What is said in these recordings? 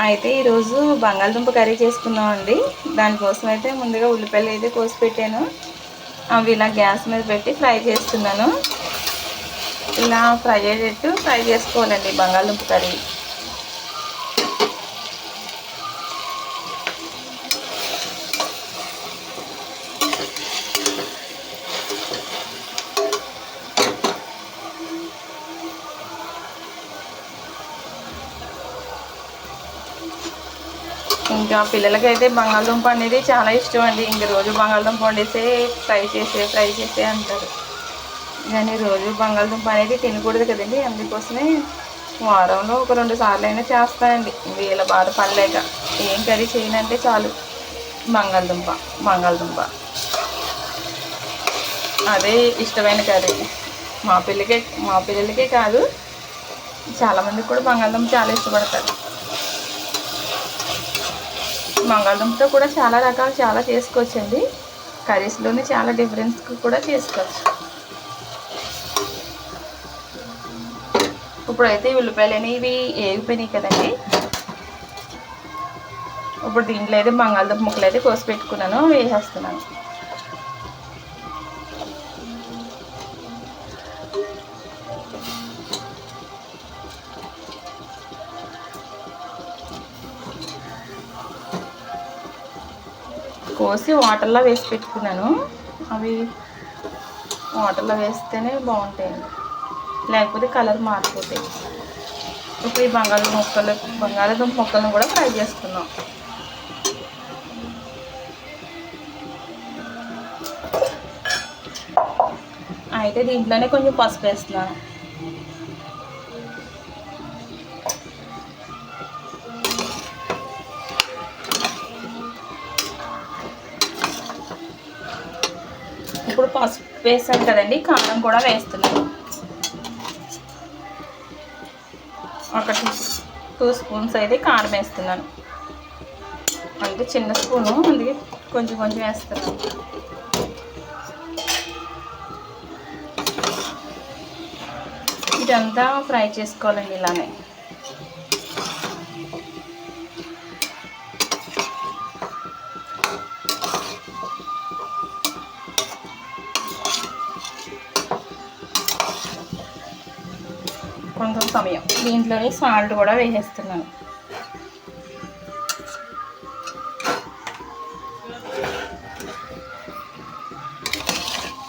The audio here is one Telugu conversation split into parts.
అయితే ఈరోజు బంగాళదుంప కర్రీ చేసుకున్నామండి. దానికోసం అయితే ముందుగా ఉల్లిపాయలు అయితే కోసి పెట్టాను. అవి ఇలా గ్యాస్ మీద పెట్టి ఫ్రై చేస్తున్నాను. ఇలా ఫ్రై అయ్యేటట్టు ఫ్రై చేసుకోవాలండి బంగాళదుంప కర్రీ. ఇంకా పిల్లలకైతే బంగాళదుంప అనేది చాలా ఇష్టం అండి. ఇంక రోజు బంగాళదుంప వండేసే ఫ్రై చేసే అంటారు. కానీ రోజు బంగాళదుంప అనేది తినకూడదు కదండి. అందుకోసమే వారంలో ఒక 2 సార్లు అయినా చేస్తానండి. వీళ్ళ బాధ పడలేక ఏం కర్రీ చేయనంటే చాలు బంగాళదుంప అదే ఇష్టమైన కర్రీ. మా పిల్లలకే కాదు, చాలామందికి కూడా బంగాళదుంప చాలా ఇష్టపడతారు. బంగాళదుంపతో కూడా చాలా రకాలు చాలా చేసుకోవచ్చండి. కర్రీస్లోనే చాలా డిఫరెన్స్ కూడా చేసుకోవచ్చు. ఇప్పుడైతే ఉల్లిపాయలు అనేవి ఏగిపోయినాయి కదండి. ఇప్పుడు దీంట్లో అయితే బంగాళదుంప ముక్కలు అయితే కోసి పెట్టుకున్నాను, వేసేస్తున్నాను. కోసి వాటర్లో వేసి పెట్టుకున్నాను. అవి వాటర్లో వేస్తేనే బాగుంటాయండి, లేకపోతే కలర్ మారిపోతాయి. ఇప్పుడు ఈ బంగాళదుంప ముక్కలను కూడా ఫ్రై చేసుకున్నాం. అయితే దీంట్లోనే కొంచెం పసుపు వేస్తున్నాను. ఇప్పుడు పసుపు వేసాను కదండి, కారం కూడా వేస్తున్నాను. ఒక 2 స్పూన్స్ అయితే కారం వేస్తున్నాను. అంటే చిన్న స్పూను, అందుకే కొంచెం వేస్తున్నాను. ఇదంతా ఫ్రై చేసుకోవాలండి ఇలానే. కొంచెం సమయం దీంట్లోనే సాల్ట్ కూడా వేసేస్తున్నాను.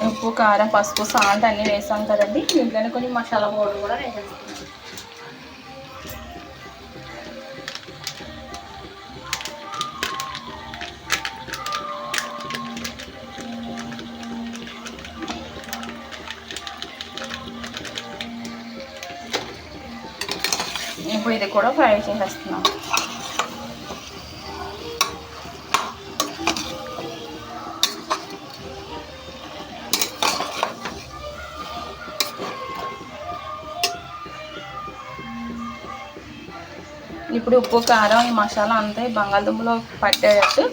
ఉప్పు, కారం, పసుపు, సాల్ట్ అన్నీ వేసాం కదండి. దీంట్లోనే కొంచెం మసాలా పౌడర్ కూడా వేసేస్తున్నాను. ఇప్పుడు ఇది కూడా ఫ్రై చేసేస్తున్నాం. ఇప్పుడు ఉప్పు, కారం, ఈ మసాలా అంతా బంగాళదుంపలో పట్టేటట్టు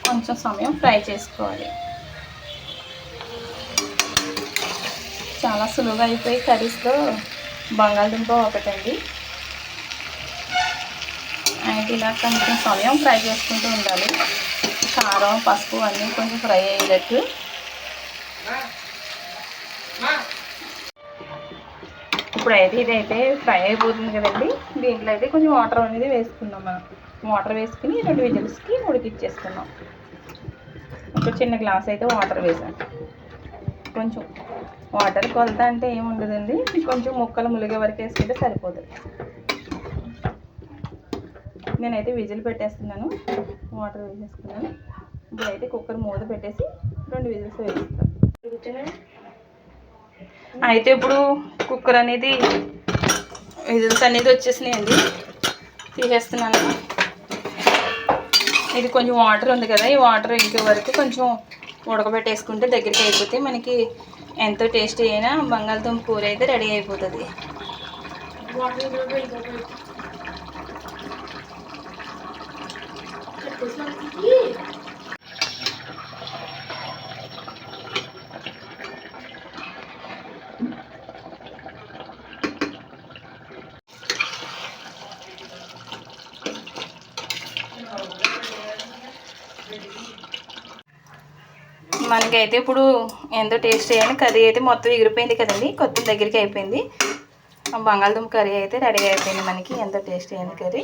కొంచెం సమయం ఫ్రై చేసుకోవాలి. చాలా సులువుగా అయిపోయి కర్రీస్లో బంగాళదుంప ఒకటండి. అయితే ఇలా కొంచెం సమయం ఫ్రై చేసుకుంటూ ఉండాలి. కారం, పసుపు అన్నీ కొంచెం ఫ్రై అయ్యేటట్టు. ఇప్పుడైతే ఇదైతే ఫ్రై అయిపోతుంది కదండి. దీంట్లో అయితే కొంచెం వాటర్ అనేది వేసుకున్నాం. వాటర్ వేసుకుని 2 విజిల్స్కి ఉడికిచ్చేసుకున్నాం. ఒక చిన్న గ్లాస్ అయితే వాటర్ వేసాను. కొంచెం వాటర్ కొలత అంటే ఏముండదండి, కొంచెం ముక్కలు ములిగే వరకు వేసుకుంటే సరిపోతుంది. నేనైతే విజిల్ పెట్టేస్తున్నాను, వాటర్ వేసేసుకున్నాను. ఇప్పుడైతే కుక్కర్ మూత పెట్టేసి 2 విజిల్స్ వేస్తాను. అయితే ఇప్పుడు కుక్కర్ అనేది విజిల్స్ అనేది వచ్చేసినాయండి, తీసేస్తున్నాను. ఇది కొంచెం వాటర్ ఉంది కదా, ఈ వాటర్ ఇంకే వరకు కొంచెం ఉడకబెట్టేసుకుంటే దగ్గరికి అయిపోతే మనకి ఎంతో టేస్టీ అయినా బంగాళదుంప కూర అయితే రెడీ అయిపోతుంది. మనకైతే ఇప్పుడు ఎంతో టేస్ట్ అయిన కర్రీ అయితే మొత్తం ఎగిరిపోయింది కదండి, కొత్త దగ్గరికి అయిపోయింది. బంగాళదుంప కర్రీ అయితే రెడీ అయిపోయింది మనకి, ఎంతో టేస్ట్ అయిన కర్రీ.